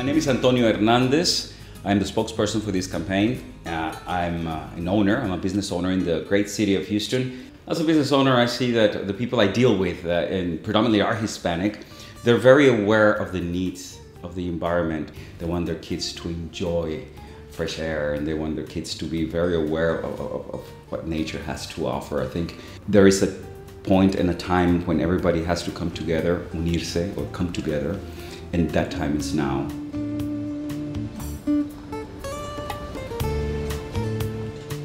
My name is Antonio Hernandez. I'm the spokesperson for this campaign. I'm an owner, I'm a business owner in the great city of Houston. As a business owner, I see that the people I deal with, and predominantly are Hispanic, they're very aware of the needs of the environment. They want their kids to enjoy fresh air, and they want their kids to be very aware of what nature has to offer. I think there is a point and a time when everybody has to come together, unirse, or come together, and that time is now.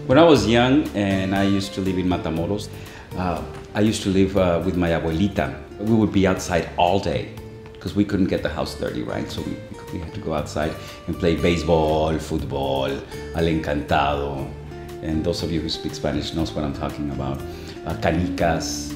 When I was young and I used to live in Matamoros, I used to live with my abuelita. We would be outside all day because we couldn't get the house dirty, right? So we had to go outside and play baseball, football, al encantado. And those of you who speak Spanish knows what I'm talking about. Canicas.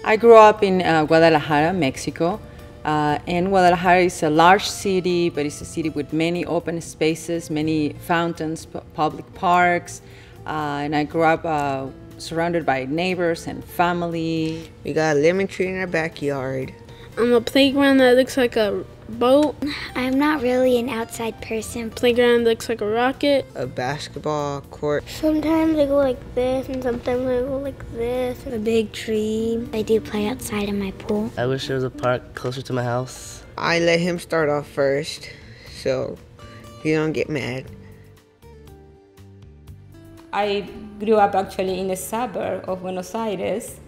I grew up in Guadalajara, Mexico. And Guadalajara is a large city, but it's a city with many open spaces, many fountains, public parks. And I grew up surrounded by neighbors and family. We got a lemon tree in our backyard. A playground that looks like a boat. I'm not really an outside person. Playground looks like a rocket. A basketball court. Sometimes I go like this, and sometimes I go like this. A big tree. I do play outside in my pool. I wish there was a park closer to my house. I let him start off first, so he don't get mad. I grew up actually in a suburb of Buenos Aires,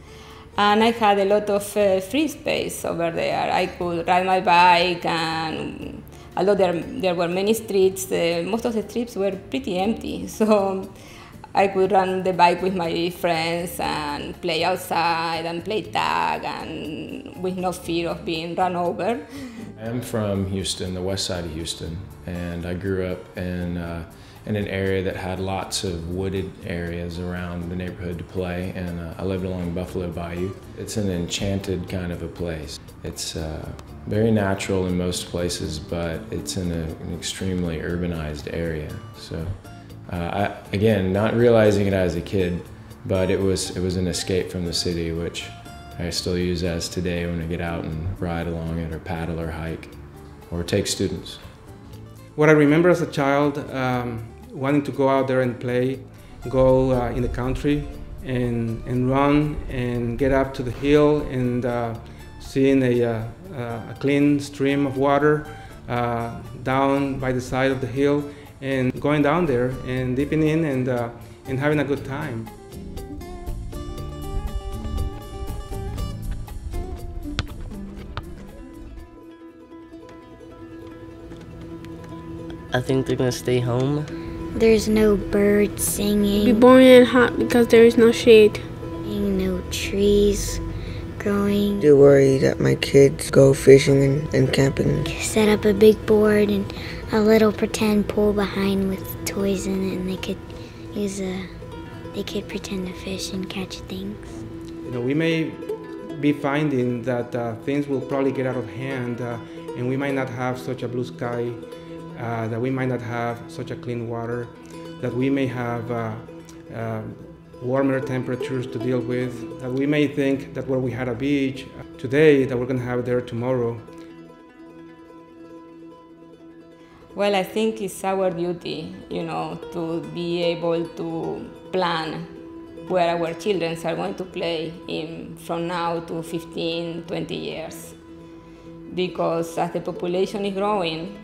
and I had a lot of free space over there. I could ride my bike, and although there were many streets, most of the streets were pretty empty. So I could run the bike with my friends and play outside and play tag, and with no fear of being run over. I'm from Houston, the west side of Houston, and I grew up in an area that had lots of wooded areas around the neighborhood to play, and I lived along Buffalo Bayou. It's an enchanted kind of a place. It's very natural in most places, but it's in an extremely urbanized area. So again, not realizing it as a kid, but it was an escape from the city, which I still use as today when I get out and ride along it or paddle or hike or take students. What I remember as a child, wanting to go out there and play, go in the country and run and get up to the hill and seeing a clean stream of water down by the side of the hill, and going down there and dipping in and having a good time. I think they're gonna stay home. There's no birds singing. Be boring and hot because there is no shade. No trees growing. I do worry that my kids go fishing and camping. Set up a big board and a little pretend pool behind with toys in it, and they could pretend to fish and catch things. You know, we may be finding that things will probably get out of hand, and we might not have such a blue sky, that we might not have such a clean water, that we may have warmer temperatures to deal with, that we may think that where we had a beach today, that we're going to have there tomorrow. Well, I think it's our duty, you know, to be able to plan where our children are going to play from now to 15, 20 years. Because as the population is growing,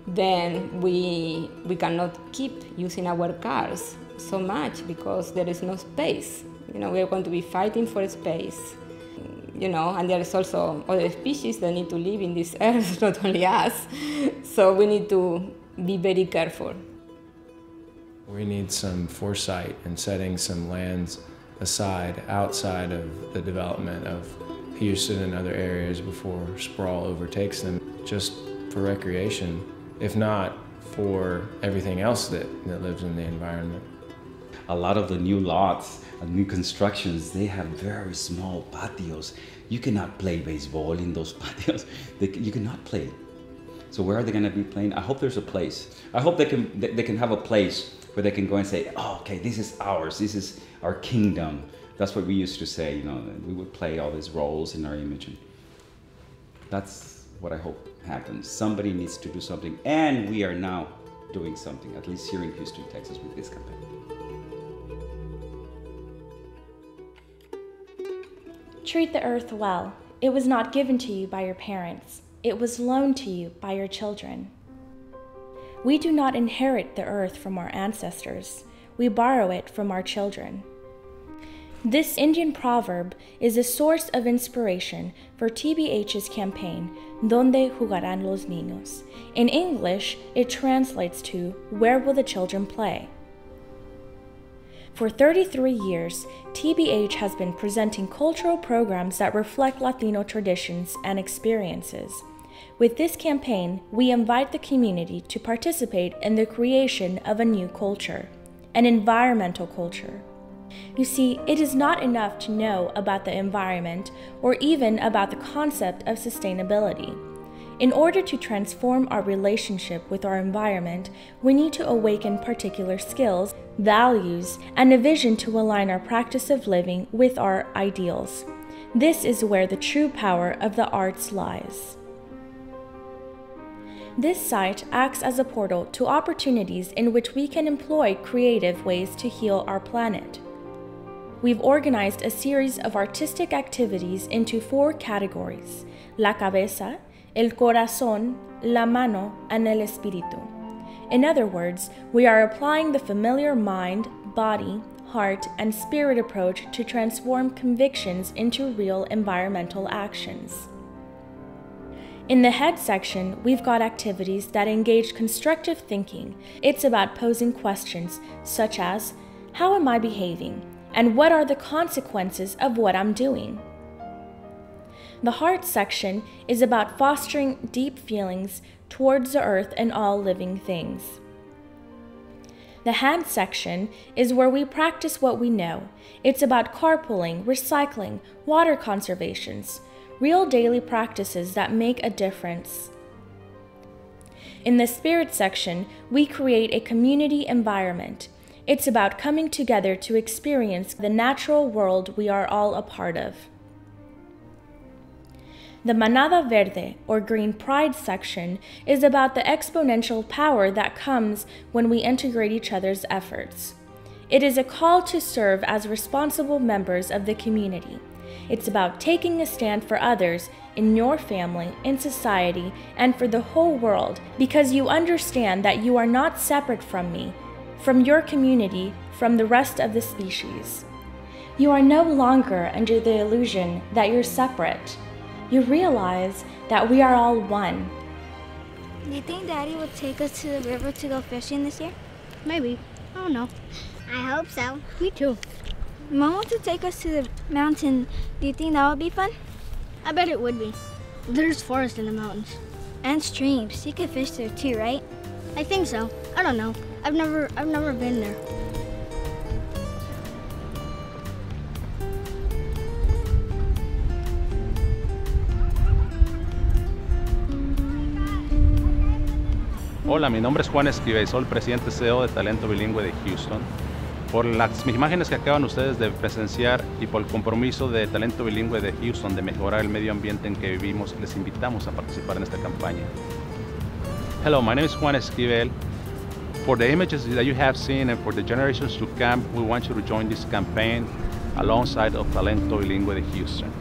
then we cannot keep using our cars so much because there is no space. You know, we are going to be fighting for space. You know, and there is also other species that need to live in this earth, not only us. So we need to be very careful. We need some foresight in setting some lands aside outside of the development of Houston and other areas before sprawl overtakes them, just for recreation, if not for everything else that lives in the environment. A lot of the new lots and new constructions, they have very small patios. You cannot play baseball in those patios. You cannot play. So where are they going to be playing? I hope there's a place. I hope they can have a place where they can go and say, oh, okay, this is ours. This is our kingdom. That's what we used to say, you know, we would play all these roles in our image. And that's what I hope happen. Somebody needs to do something, and we are now doing something, at least here in Houston, Texas, with this campaign. Treat the earth well. It was not given to you by your parents. It was loaned to you by your children. We do not inherit the earth from our ancestors. We borrow it from our children. This Indian proverb is a source of inspiration for TBH's campaign, Donde jugarán los niños? In English, it translates to, Where will the children play? For 33 years, TBH has been presenting cultural programs that reflect Latino traditions and experiences. With this campaign, we invite the community to participate in the creation of a new culture, an environmental culture. You see, it is not enough to know about the environment or even about the concept of sustainability. In order to transform our relationship with our environment, we need to awaken particular skills, values, and a vision to align our practice of living with our ideals. This is where the true power of the arts lies. This site acts as a portal to opportunities in which we can employ creative ways to heal our planet. We've organized a series of artistic activities into 4 categories: la cabeza, el corazón, la mano, and el espíritu. In other words, we are applying the familiar mind, body, heart, and spirit approach to transform convictions into real environmental actions. In the head section, we've got activities that engage constructive thinking. It's about posing questions such as, how am I behaving? And what are the consequences of what I'm doing? The heart section is about fostering deep feelings towards the earth and all living things. The hand section is where we practice what we know. It's about carpooling, recycling, water conservations, real daily practices that make a difference. In the spirit section, we create a community environment. It's about coming together to experience the natural world we are all a part of. The Manada Verde, or Green Pride section, is about the exponential power that comes when we integrate each other's efforts. It is a call to serve as responsible members of the community. It's about taking a stand for others in your family, in society, and for the whole world, because you understand that you are not separate from me, from your community, from the rest of the species. You are no longer under the illusion that you're separate. You realize that we are all one. Do you think Daddy will take us to the river to go fishing this year? Maybe. I don't know. I hope so. Me too. Mom wants to take us to the mountain. Do you think that would be fun? I bet it would be. There's forest in the mountains. And streams. You could fish there too, right? I think so. I don't know. I've never been there. Hola, mi nombre es Juan Esquivel, soy el presidente CEO de Talento Bilingüe de Houston. Por las imágenes que acaban ustedes de presenciar y por el compromiso de Talento Bilingüe de Houston de mejorar el medio ambiente en que vivimos, les invitamos a participar en esta campaña. Hello, my name is Juan Esquivel. For the images that you have seen and for the generations to come, we want you to join this campaign alongside of Talento Bilingüe de Houston.